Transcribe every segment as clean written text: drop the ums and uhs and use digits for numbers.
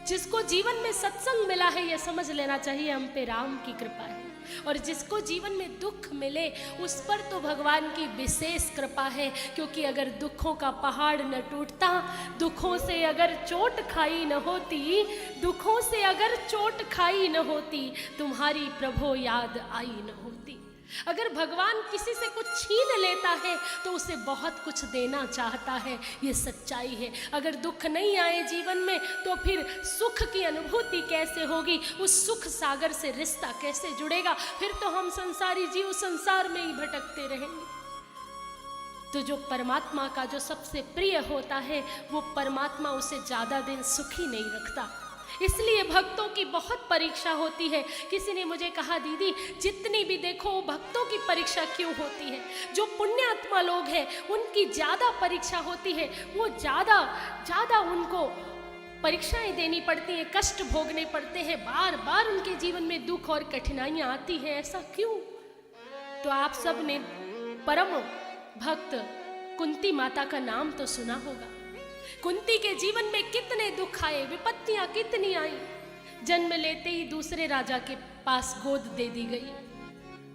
जिसको जीवन में सत्संग मिला है, ये समझ लेना चाहिए हम पे राम की कृपा है। और जिसको जीवन में दुख मिले उस पर तो भगवान की विशेष कृपा है, क्योंकि अगर दुखों का पहाड़ न टूटता, दुखों से अगर चोट खाई न होती, दुखों से अगर चोट खाई न होती, तुम्हारी प्रभु याद आई न होती। अगर भगवान किसी से कुछ छीन लेता है तो उसे बहुत कुछ देना चाहता है, ये सच्चाई है। अगर दुख नहीं आए जीवन में तो फिर सुख की अनुभूति कैसे होगी, उस सुख सागर से रिश्ता कैसे जुड़ेगा? फिर तो हम संसारी जीव संसार में ही भटकते रहेंगे। तो जो परमात्मा का जो सबसे प्रिय होता है, वो परमात्मा उसे ज़्यादा दिन सुखी नहीं रखता। इसलिए भक्तों की बहुत परीक्षा होती है। किसी ने मुझे कहा, दीदी जितनी भी देखो भक्तों की परीक्षा क्यों होती है? जो पुण्यात्मा लोग हैं उनकी ज़्यादा परीक्षा होती है, वो ज़्यादा उनको परीक्षाएं देनी पड़ती हैं, कष्ट भोगने पड़ते हैं, बार बार उनके जीवन में दुख और कठिनाइयाँ आती हैं। ऐसा क्यों? तो आप सब ने परम भक्त कुंती माता का नाम तो सुना होगा। कुंती के जीवन में कितने दुख आए, विपत्तियां कितनी आई। जन्म लेते ही दूसरे राजा के पास गोद दे दी गई।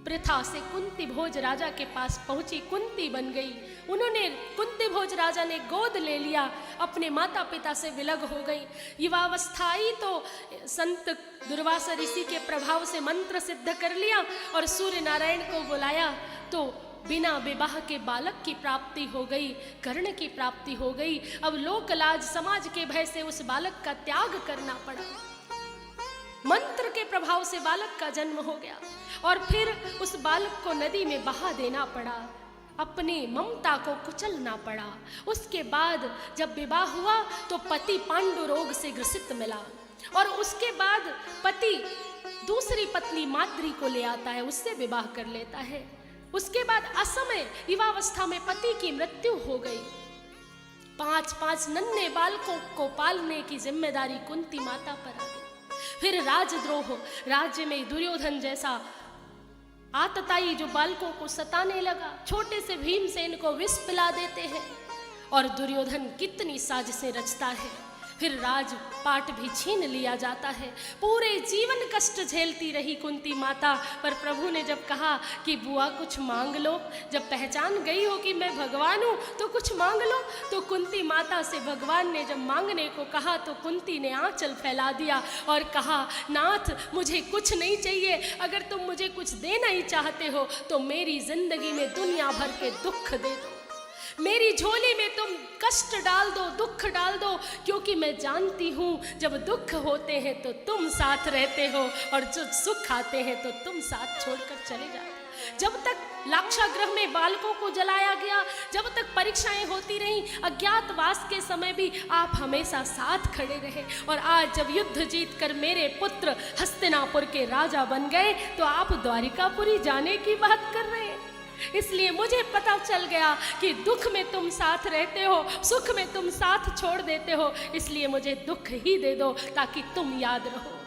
प्रथा से कुंती भोज राजा के पास पहुंची, कुंती बन गई। कुंती भोज राजा ने गोद ले लिया, अपने माता पिता से विलग हो गई। युवावस्था आई तो संत दुर्वासा ऋषि के प्रभाव से मंत्र सिद्ध कर लिया और सूर्य नारायण को बुलाया, तो बिना विवाह के बालक की प्राप्ति हो गई, कर्ण की प्राप्ति हो गई। अब लोक लाज समाज के भय से उस बालक का त्याग करना पड़ा। मंत्र के प्रभाव से बालक का जन्म हो गया और फिर उस बालक को नदी में बहा देना पड़ा, अपनी ममता को कुचलना पड़ा। उसके बाद जब विवाह हुआ तो पति पांडु रोग से ग्रसित मिला और उसके बाद पति दूसरी पत्नी माद्री को ले आता है, उससे विवाह कर लेता है। उसके बाद असमय युवावस्था में पति की मृत्यु हो गई। 5 नन्हे बालकों को पालने की जिम्मेदारी कुंती माता पर आ गई। फिर राजद्रोह, राज्य में दुर्योधन जैसा आतताई जो बालकों को सताने लगा, छोटे से भीमसेन को विष पिला देते हैं और दुर्योधन कितनी साजिशें रचता है। फिर राजपाट भी छीन लिया जाता है। पूरे जीवन कष्ट झेलती रही कुंती माता, पर प्रभु ने जब कहा कि बुआ कुछ मांग लो, जब पहचान गई हो कि मैं भगवान हूँ तो कुछ मांग लो, तो कुंती माता से भगवान ने जब मांगने को कहा तो कुंती ने आंचल फैला दिया और कहा, नाथ मुझे कुछ नहीं चाहिए, अगर तुम मुझे कुछ देना ही चाहते हो तो मेरी जिंदगी में दुनिया भर के दुख दे दो, मेरी झोली में तुम कष्ट डाल दो, दुख डाल दो, क्योंकि मैं जानती हूँ जब दुख होते हैं तो तुम साथ रहते हो और जब सुख आते हैं तो तुम साथ छोड़कर चले जाते हो। जब तक लाक्षागृह में बालकों को जलाया गया, जब तक परीक्षाएं होती रहीं, अज्ञातवास के समय भी आप हमेशा साथ खड़े रहे। और आज जब युद्ध जीत कर मेरे पुत्र हस्तिनापुर के राजा बन गए तो आप द्वारिकापुरी जाने की बात कर रहे हैं। इसलिए मुझे पता चल गया कि दुख में तुम साथ रहते हो, सुख में तुम साथ छोड़ देते हो, इसलिए मुझे दुख ही दे दो ताकि तुम याद रहो।